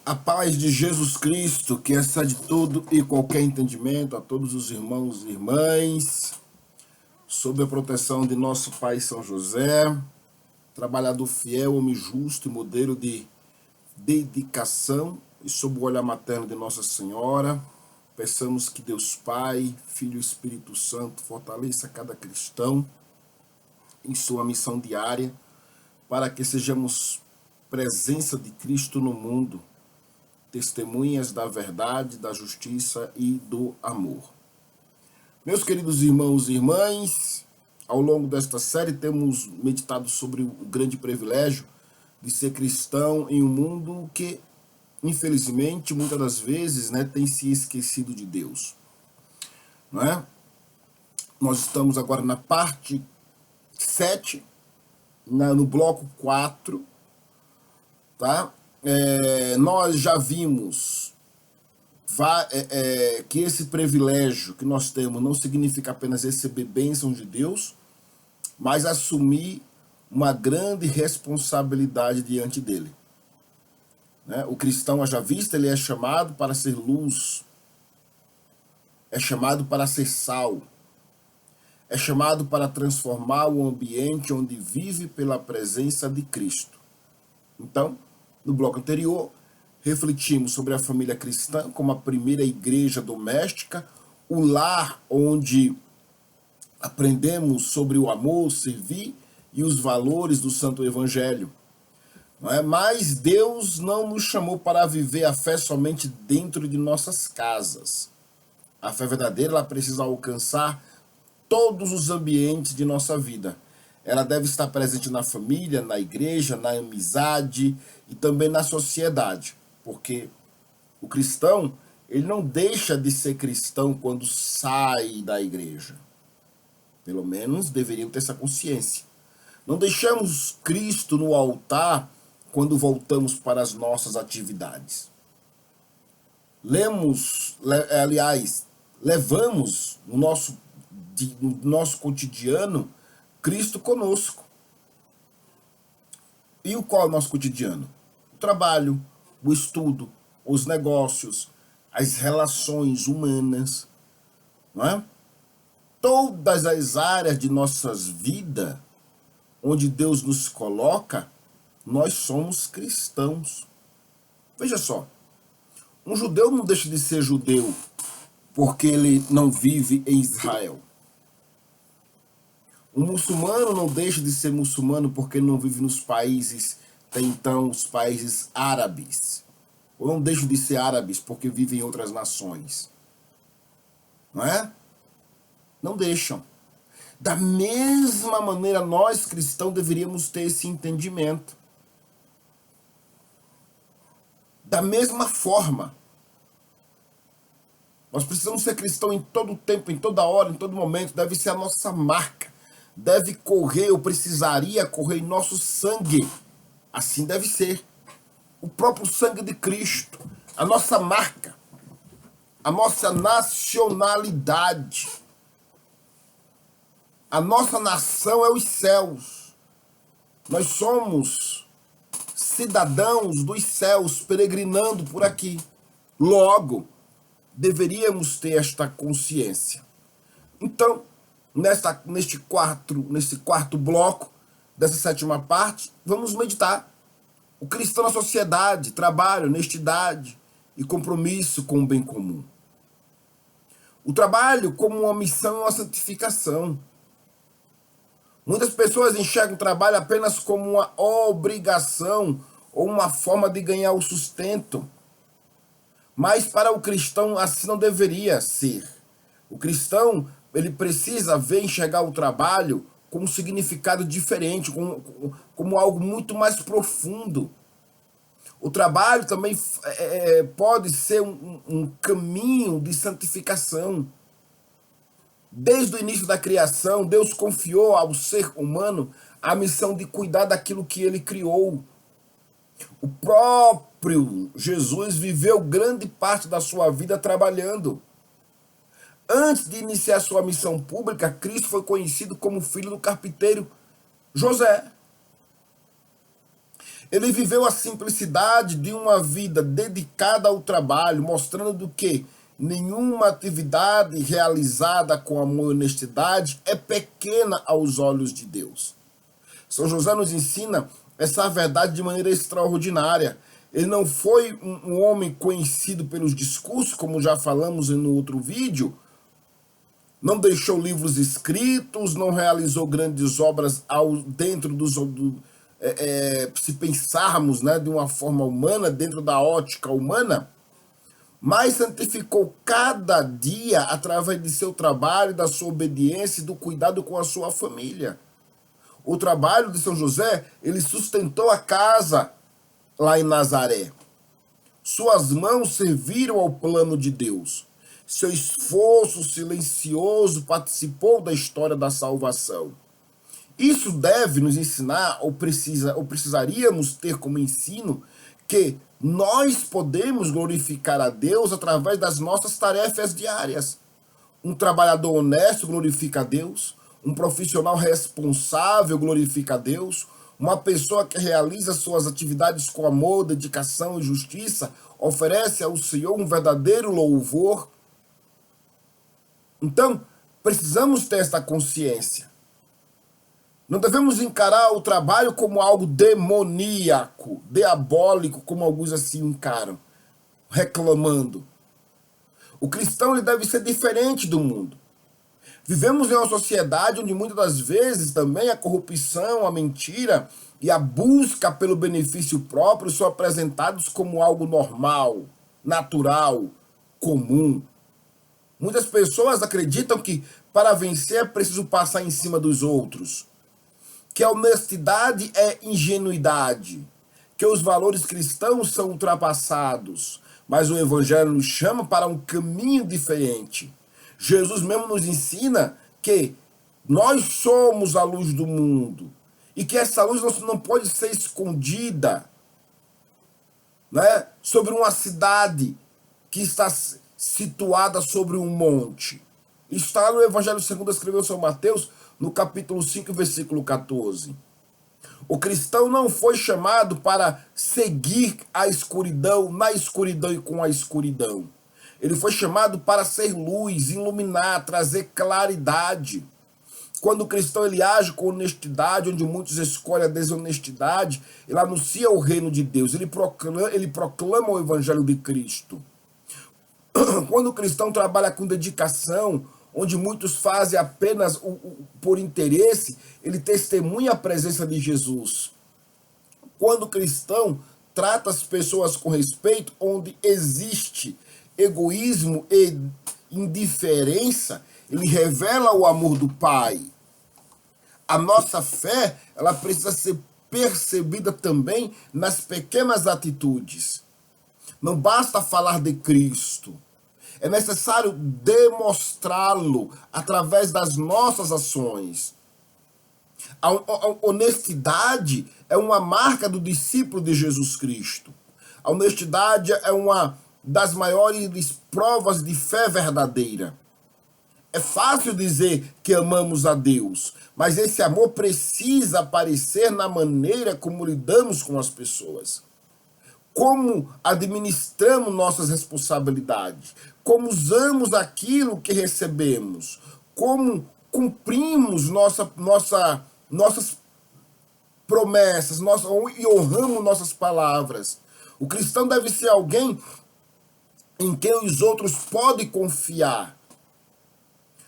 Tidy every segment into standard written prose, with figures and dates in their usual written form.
A paz de Jesus Cristo, que excede todo e qualquer entendimento, a todos os irmãos e irmãs, sob a proteção de nosso Pai São José, trabalhador fiel, homem justo e modelo de dedicação, e sob o olhar materno de Nossa Senhora, peçamos que Deus Pai, Filho e Espírito Santo fortaleça cada cristão em sua missão diária, para que sejamos presença de Cristo no mundo, testemunhas da verdade, da justiça e do amor. Meus queridos irmãos e irmãs, ao longo desta série temos meditado sobre o grande privilégio de ser cristão em um mundo que, infelizmente, muitas das vezes, tem se esquecido de Deus. Não é? Nós estamos agora na parte 7, no bloco 4, tá? Nós já vimos que esse privilégio que nós temos não significa apenas receber bênçãos de Deus, mas assumir uma grande responsabilidade diante dele. O cristão, haja vista, ele é chamado para ser luz, é chamado para ser sal, é chamado para transformar o ambiente onde vive pela presença de Cristo. Então, no bloco anterior, refletimos sobre a família cristã como a primeira igreja doméstica, o lar onde aprendemos sobre o amor, servir e os valores do Santo Evangelho. Mas Deus não nos chamou para viver a fé somente dentro de nossas casas. A fé verdadeira ela precisa alcançar todos os ambientes de nossa vida. Ela deve estar presente na família, na igreja, na amizade e também na sociedade. Porque o cristão, ele não deixa de ser cristão quando sai da igreja. Pelo menos deveriam ter essa consciência. Não deixamos Cristo no altar quando voltamos para as nossas atividades. Levamos no nosso cotidiano Cristo conosco. E qual é o nosso cotidiano? O trabalho, o estudo, os negócios, as relações humanas, não é? Todas as áreas de nossas vidas, onde Deus nos coloca, nós somos cristãos. Veja só, um judeu não deixa de ser judeu porque ele não vive em Israel. Um muçulmano não deixa de ser muçulmano porque não vive nos países, até então, os países árabes. Ou não deixam de ser árabes porque vivem em outras nações. Não é? Não deixam. Da mesma maneira, nós cristãos deveríamos ter esse entendimento. Da mesma forma. Nós precisamos ser cristãos em todo tempo, em toda hora, em todo momento. Deve ser a nossa marca. Deve correr, ou precisaria correr em nosso sangue. Assim deve ser. O próprio sangue de Cristo. A nossa marca. A nossa nacionalidade. A nossa nação é os céus. Nós somos cidadãos dos céus peregrinando por aqui. Logo, deveríamos ter esta consciência. Então, neste quarto bloco dessa sétima parte, vamos meditar. O cristão na sociedade, trabalho, honestidade e compromisso com o bem comum. O trabalho como uma missão e uma santificação. Muitas pessoas enxergam o trabalho apenas como uma obrigação ou uma forma de ganhar o sustento. Mas para o cristão assim não deveria ser. O cristão ele precisa enxergar o trabalho com um significado diferente, como algo muito mais profundo. O trabalho também pode ser um caminho de santificação. Desde o início da criação, Deus confiou ao ser humano a missão de cuidar daquilo que ele criou. O próprio Jesus viveu grande parte da sua vida trabalhando. Antes de iniciar sua missão pública, Cristo foi conhecido como filho do carpinteiro José. Ele viveu a simplicidade de uma vida dedicada ao trabalho, mostrando que nenhuma atividade realizada com amor e honestidade é pequena aos olhos de Deus. São José nos ensina essa verdade de maneira extraordinária. Ele não foi um homem conhecido pelos discursos, como já falamos no outro vídeo, não deixou livros escritos, não realizou grandes obras dentro dos... se pensarmos, né, de uma forma humana, dentro da ótica humana, mas santificou cada dia através de seu trabalho, da sua obediência e do cuidado com a sua família. O trabalho de São José, ele sustentou a casa lá em Nazaré. Suas mãos serviram ao plano de Deus. Seu esforço silencioso participou da história da salvação. Isso deve nos ensinar, ou precisaríamos ter como ensino, que nós podemos glorificar a Deus através das nossas tarefas diárias. Um trabalhador honesto glorifica a Deus, um profissional responsável glorifica a Deus, uma pessoa que realiza suas atividades com amor, dedicação e justiça oferece ao Senhor um verdadeiro louvor. Então, precisamos ter esta consciência. Não devemos encarar o trabalho como algo demoníaco, diabólico, como alguns assim encaram, reclamando. O cristão ele deve ser diferente do mundo. Vivemos em uma sociedade onde muitas das vezes também a corrupção, a mentira e a busca pelo benefício próprio são apresentados como algo normal, natural, comum. Muitas pessoas acreditam que para vencer é preciso passar em cima dos outros, que a honestidade é ingenuidade, que os valores cristãos são ultrapassados, mas o Evangelho nos chama para um caminho diferente. Jesus mesmo nos ensina que nós somos a luz do mundo e que essa luz não pode ser escondida, né, sobre uma cidade que está situada sobre um monte. Isso está lá no Evangelho segundo escreveu São Mateus, no capítulo 5, versículo 14. O cristão não foi chamado para seguir a escuridão, na escuridão e com a escuridão. Ele foi chamado para ser luz, iluminar, trazer claridade. Quando o cristão ele age com honestidade, onde muitos escolhem a desonestidade, ele anuncia o reino de Deus, ele proclama o evangelho de Cristo. Quando o cristão trabalha com dedicação, onde muitos fazem apenas por interesse, ele testemunha a presença de Jesus. Quando o cristão trata as pessoas com respeito, onde existe egoísmo e indiferença, ele revela o amor do Pai. A nossa fé, ela precisa ser percebida também nas pequenas atitudes. Não basta falar de Cristo. É necessário demonstrá-lo através das nossas ações. A honestidade é uma marca do discípulo de Jesus Cristo. A honestidade é uma das maiores provas de fé verdadeira. É fácil dizer que amamos a Deus, mas esse amor precisa aparecer na maneira como lidamos com as pessoas. Como administramos nossas responsabilidades, como usamos aquilo que recebemos, como cumprimos nossas promessas e honramos nossas palavras. O cristão deve ser alguém em quem os outros podem confiar.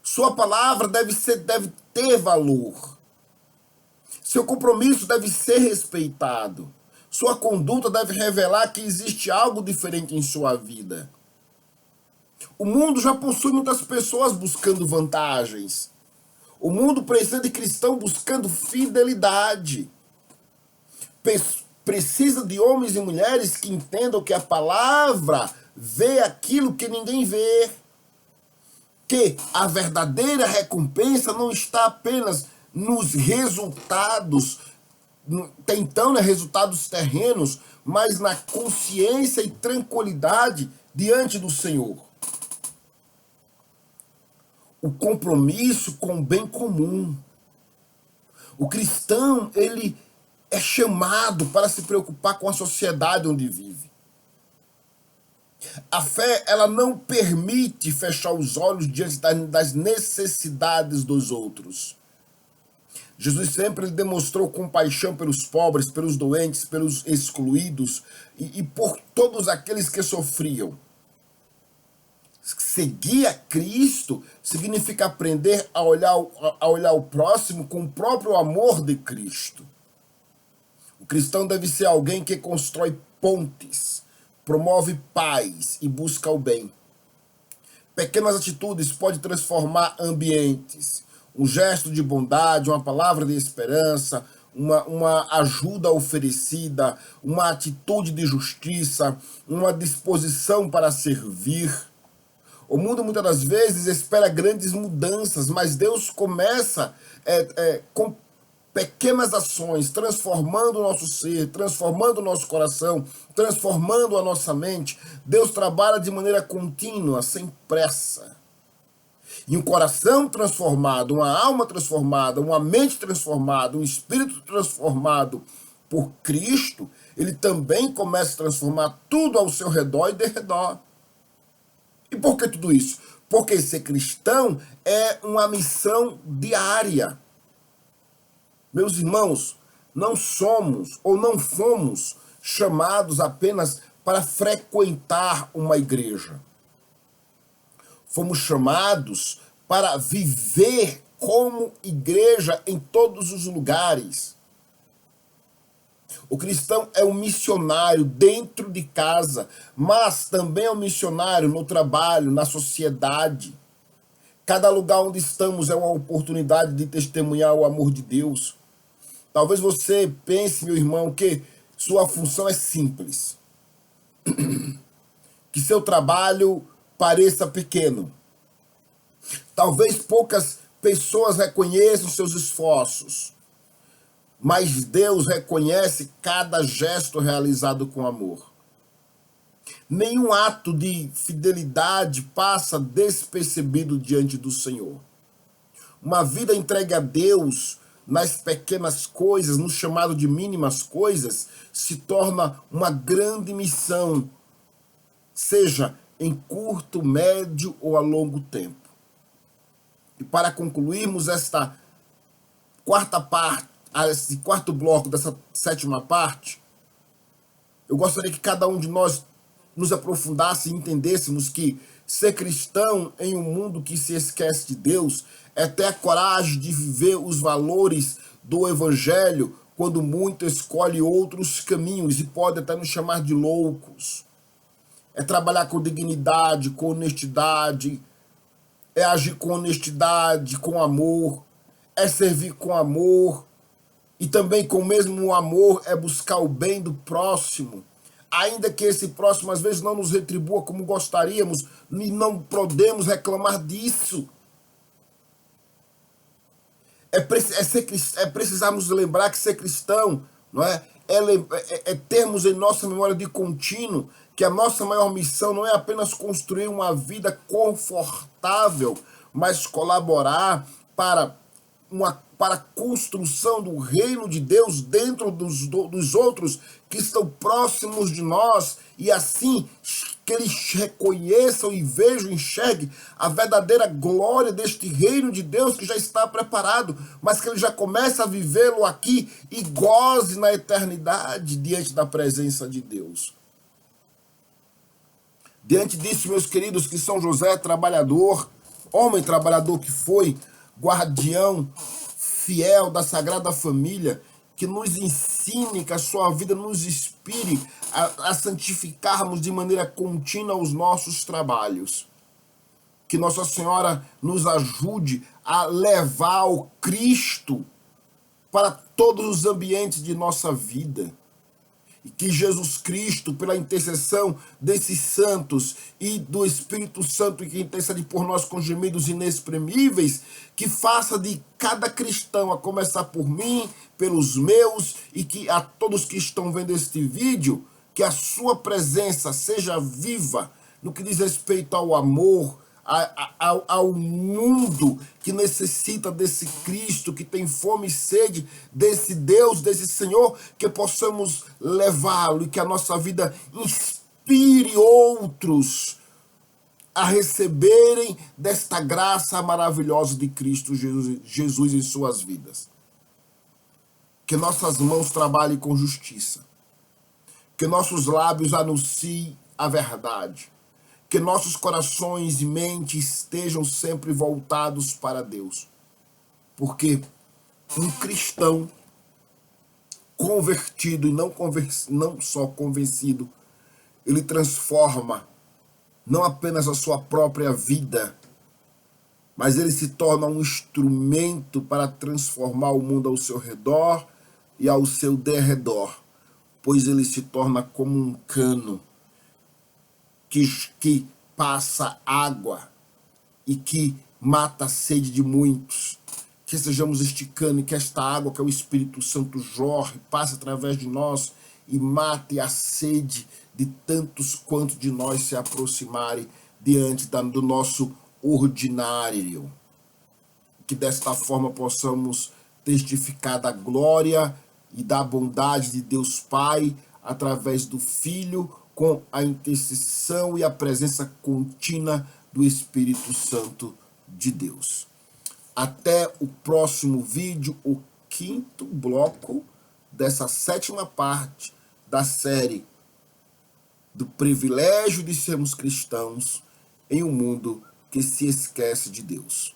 Sua palavra deve ter valor. Seu compromisso deve ser respeitado. Sua conduta deve revelar que existe algo diferente em sua vida. O mundo já possui muitas pessoas buscando vantagens. O mundo precisa de cristão buscando fidelidade. Precisa de homens e mulheres que entendam que a palavra vê aquilo que ninguém vê. Que a verdadeira recompensa não está apenas nos resultados, tentando resultados terrenos, mas na consciência e tranquilidade diante do Senhor. O compromisso com o bem comum. O cristão, ele é chamado para se preocupar com a sociedade onde vive. A fé, ela não permite fechar os olhos diante das necessidades dos outros. Jesus sempre demonstrou compaixão pelos pobres, pelos doentes, pelos excluídos e por todos aqueles que sofriam. Seguir a Cristo significa aprender a olhar o próximo com o próprio amor de Cristo. O cristão deve ser alguém que constrói pontes, promove paz e busca o bem. Pequenas atitudes podem transformar ambientes. Um gesto de bondade, uma palavra de esperança, uma ajuda oferecida, uma atitude de justiça, uma disposição para servir. O mundo muitas das vezes espera grandes mudanças, mas Deus começa com pequenas ações, transformando o nosso ser, transformando o nosso coração, transformando a nossa mente. Deus trabalha de maneira contínua, sem pressa. E um coração transformado, uma alma transformada, uma mente transformada, um espírito transformado por Cristo, ele também começa a transformar tudo ao seu redor e derredor. E por que tudo isso? Porque ser cristão é uma missão diária. Meus irmãos, não somos ou não fomos chamados apenas para frequentar uma igreja. Fomos chamados para viver como igreja em todos os lugares. O cristão é um missionário dentro de casa, mas também é um missionário no trabalho, na sociedade. Cada lugar onde estamos é uma oportunidade de testemunhar o amor de Deus. Talvez você pense, meu irmão, que sua função é simples. Que seu trabalho pareça pequeno. Talvez poucas pessoas reconheçam seus esforços, mas Deus reconhece cada gesto realizado com amor. Nenhum ato de fidelidade passa despercebido diante do Senhor. Uma vida entregue a Deus nas pequenas coisas, no chamado de mínimas coisas, se torna uma grande missão, seja em curto, médio ou a longo tempo. E para concluirmos esta quarta parte, esse quarto bloco dessa sétima parte, eu gostaria que cada um de nós nos aprofundasse e entendêssemos que ser cristão em um mundo que se esquece de Deus é ter a coragem de viver os valores do Evangelho quando muito escolhe outros caminhos e pode até nos chamar de loucos. É trabalhar com dignidade, com honestidade, é agir com honestidade, com amor, é servir com amor e também com o mesmo amor é buscar o bem do próximo, ainda que esse próximo às vezes não nos retribua como gostaríamos e não podemos reclamar disso. É precisarmos lembrar que ser cristão, não é? É termos em nossa memória de contínuo que a nossa maior missão não é apenas construir uma vida confortável, mas colaborar para a construção do reino de Deus dentro dos outros que estão próximos de nós, e assim que eles reconheçam e vejam, enxerguem a verdadeira glória deste reino de Deus que já está preparado, mas que ele já começa a vivê-lo aqui e goze na eternidade diante da presença de Deus. Diante disso, meus queridos, que São José, trabalhador, homem trabalhador que foi, guardião fiel da Sagrada Família, que nos ensine, que a sua vida nos inspire a santificarmos de maneira contínua os nossos trabalhos. Que Nossa Senhora nos ajude a levar o Cristo para todos os ambientes de nossa vida. E que Jesus Cristo, pela intercessão desses santos e do Espírito Santo que intercede por nós com gemidos inexprimíveis, que faça de cada cristão, a começar por mim, pelos meus, e que a todos que estão vendo este vídeo, que a sua presença seja viva no que diz respeito ao amor, ao mundo que necessita desse Cristo, que tem fome e sede desse Deus, desse Senhor, que possamos levá-lo e que a nossa vida inspire outros a receberem desta graça maravilhosa de Cristo Jesus em suas vidas. Que nossas mãos trabalhem com justiça, que nossos lábios anunciem a verdade, que nossos corações e mentes estejam sempre voltados para Deus. Porque um cristão convertido e não só convencido, ele transforma não apenas a sua própria vida, mas ele se torna um instrumento para transformar o mundo ao seu redor e ao seu derredor, pois ele se torna como um cano que passa água e que mata a sede de muitos. Que sejamos este cano e que esta água, que é o Espírito Santo, jorre, passe através de nós e mate a sede de tantos quanto de nós se aproximarem diante do nosso ordinário. Que desta forma possamos testificar da glória e da bondade de Deus Pai através do Filho, com a intercessão e a presença contínua do Espírito Santo de Deus. Até o próximo vídeo, o 5º bloco dessa 7ª parte da série do privilégio de sermos cristãos em um mundo que se esquece de Deus.